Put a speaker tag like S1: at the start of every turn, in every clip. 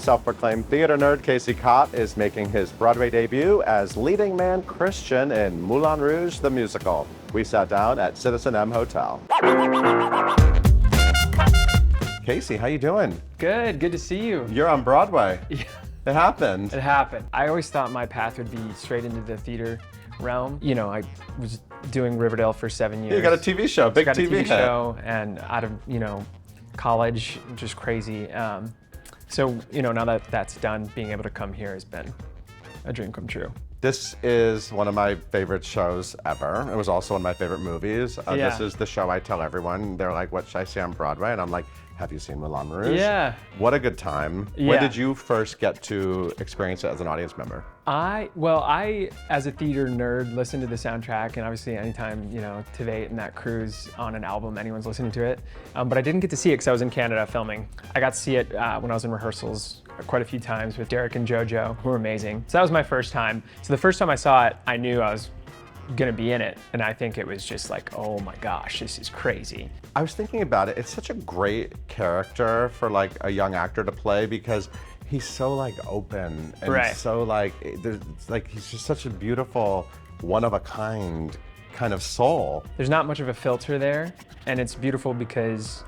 S1: Self-proclaimed theater nerd Casey Cott is making his Broadway debut as leading man Christian in Moulin Rouge, the musical. We sat down at citizenM Hotel. Casey, how you doing?
S2: Good to see you.
S1: You're on Broadway.
S2: Yeah.
S1: It happened.
S2: It happened. I always thought my path would be straight into the theater realm. You know, I was doing Riverdale for 7 years.
S1: You got a TV show, big
S2: got
S1: TV
S2: a TV
S1: hit.
S2: show, and out of, college, just crazy. So, now that that's done, being able to come here has been a dream come true.
S1: This is one of my favorite shows ever. It was also one of my favorite movies.
S2: Yeah.
S1: This is the show I tell everyone. They're like, what should I say on Broadway? And I'm like, have you seen Moulin Rouge?
S2: Yeah.
S1: What a good time.
S2: Yeah.
S1: When did you first get to experience it as an audience member?
S2: I, as a theater nerd, listen to the soundtrack, and obviously anytime, Tveit and that crew's on an album, anyone's listening to it. But I didn't get to see it because I was in Canada filming. I got to see it when I was in rehearsals quite a few times with Derek and JoJo, who were amazing. So that was my first time. So the first time I saw it, I knew I was gonna be in it, and I think it was just like, oh my gosh, this is crazy.
S1: I was thinking about it. It's such a great character for like a young actor to play because he's so like open and
S2: Right.
S1: so like he's just such a beautiful, one of a kind of soul.
S2: There's not much of a filter there, and it's beautiful because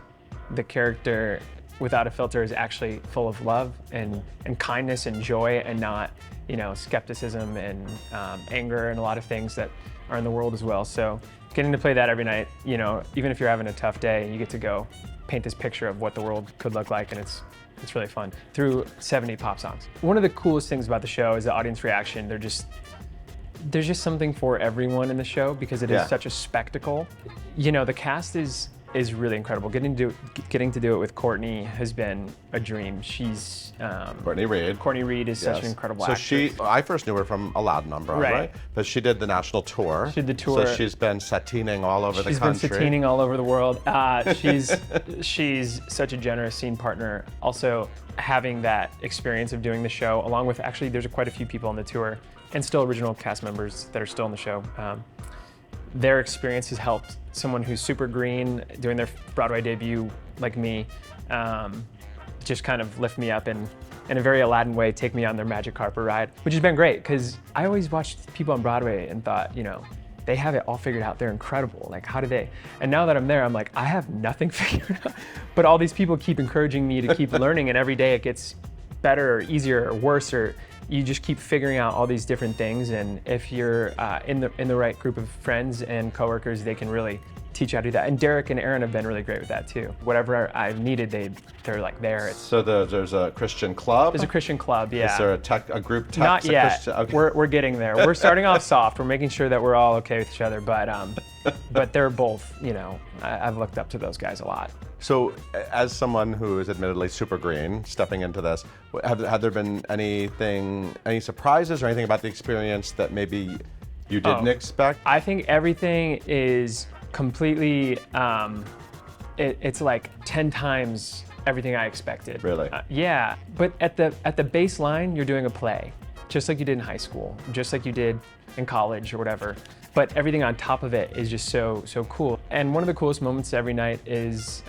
S2: the character without a filter is actually full of love and kindness and joy, and not skepticism and anger and a lot of things that are in the world as well. So getting to play that every night, even if you're having a tough day, you get to go paint this picture of what the world could look like, and it's really fun through 70 pop songs. One of the coolest things about the show is the audience reaction. There's just something for everyone in the show because it is such a spectacle. The cast is really incredible. Getting to do it with Courtney has been a dream. She's
S1: Courtney Reed.
S2: Courtney Reed is such an incredible actress.
S1: I first knew her from Aladdin on Broadway,
S2: Right.
S1: but she did the national tour.
S2: She did the tour.
S1: So she's been satining all over the
S2: She's
S1: country.
S2: been satining all over the world. She's such a generous scene partner. Also, having that experience of doing the show, along with actually there's quite a few people on the tour and still original cast members that are still on the show. Their experience has helped someone who's super green doing their Broadway debut like me, just kind of lift me up and in a very Aladdin way, take me on their magic carpet ride, which has been great because I always watched people on Broadway and thought, they have it all figured out. They're incredible. Like, how do they? And now that I'm there, I'm like, I have nothing figured out. But all these people keep encouraging me to keep learning, and every day it gets better or easier or worse, or you just keep figuring out all these different things. And if you're in the right group of friends and coworkers, they can really teach you how to do that. And Derek and Aaron have been really great with that too. Whatever I've needed, they're like there.
S1: So there's a Christian club?
S2: There's a Christian club, yeah.
S1: Is there a group text?
S2: Not yet.
S1: Christian, okay.
S2: We're getting there. We're starting off soft. We're making sure that we're all okay with each other, but they're both, I've looked up to those guys a lot.
S1: So as someone who is admittedly super green, stepping into this, have there been any surprises or anything about the experience that maybe you didn't expect?
S2: I think everything is completely, it's like 10 times everything I expected.
S1: Really?
S2: Yeah, but at the baseline, you're doing a play, just like you did in high school, just like you did in college or whatever. But everything on top of it is just so cool. And one of the coolest moments every night is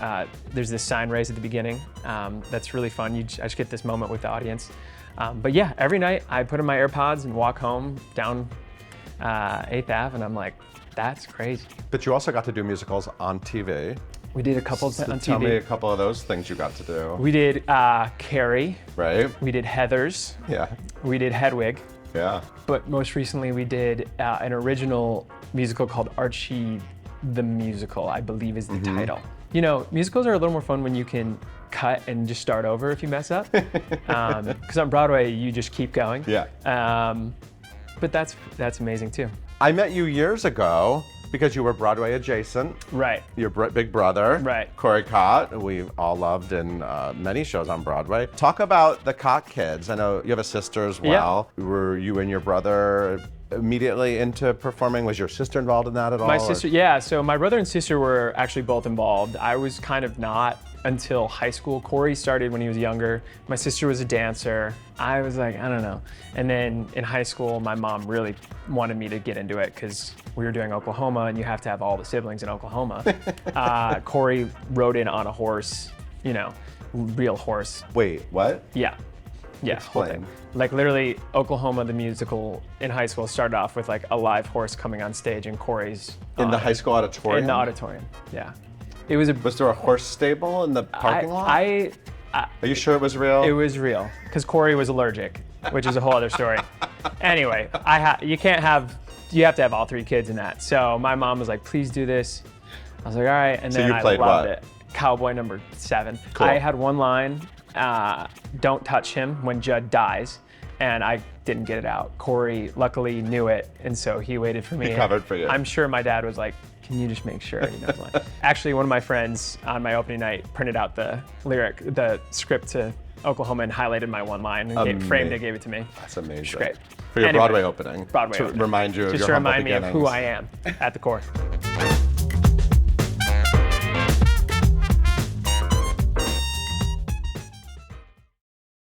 S2: there's this sign raise at the beginning. That's really fun. I just get this moment with the audience. But yeah, every night I put in my AirPods and walk home down 8th Ave, and I'm like, that's crazy.
S1: But you also got to do musicals on TV.
S2: We did a couple on TV.
S1: Tell me a couple of those things you got to do.
S2: We did Carrie.
S1: Right.
S2: We did Heathers.
S1: Yeah.
S2: We did Hedwig.
S1: Yeah.
S2: But most recently we did an original musical called Archie the Musical, I believe is the title. Musicals are a little more fun when you can cut and just start over if you mess up. Because on Broadway, you just keep going.
S1: Yeah.
S2: But that's amazing too.
S1: I met you years ago because you were Broadway adjacent.
S2: Right.
S1: Your big brother,
S2: Right.
S1: Corey Cott, we all loved in many shows on Broadway. Talk about the Cott kids. I know you have a sister as well.
S2: Yeah.
S1: Were you and your brother immediately into performing? Was your sister involved in that at all?
S2: My sister, yeah. So my brother and sister were actually both involved. I was kind of not until high school. Corey started when he was younger. My sister was a dancer. I was like, I don't know. And then in high school, my mom really wanted me to get into it because we were doing Oklahoma and you have to have all the siblings in Oklahoma. Corey rode in on a horse, real horse.
S1: Wait, what?
S2: Yeah. Yeah, whole
S1: Explain.
S2: thing. Like literally, Oklahoma the musical in high school started off with like a live horse coming on stage in Corey's.
S1: In the high school auditorium?
S2: In the auditorium, yeah. It was a.
S1: Was there a horse stable in the parking lot? Are you sure it was real?
S2: It was real, because Corey was allergic, which is a whole other story. Anyway, you have to have all 3 kids in that. So my mom was like, please do this. I was like, all right. And
S1: So
S2: then
S1: you
S2: I
S1: played
S2: loved
S1: what?
S2: it. Cowboy number 7.
S1: Cool.
S2: I had one line, don't touch him when Judd dies. And I didn't get it out. Corey luckily knew it, and so he waited for me.
S1: He covered for you.
S2: I'm sure my dad was like, can you just make sure he knows the line? Actually, one of my friends on my opening night printed out the script to Oklahoma and highlighted my one line and framed it, gave it to me.
S1: That's amazing.
S2: It's great.
S1: For your
S2: Anyway,
S1: Broadway opening.
S2: Broadway
S1: to
S2: opening.
S1: remind you of
S2: Just
S1: your
S2: to
S1: humble
S2: remind me of who
S1: beginnings.
S2: I am at the core.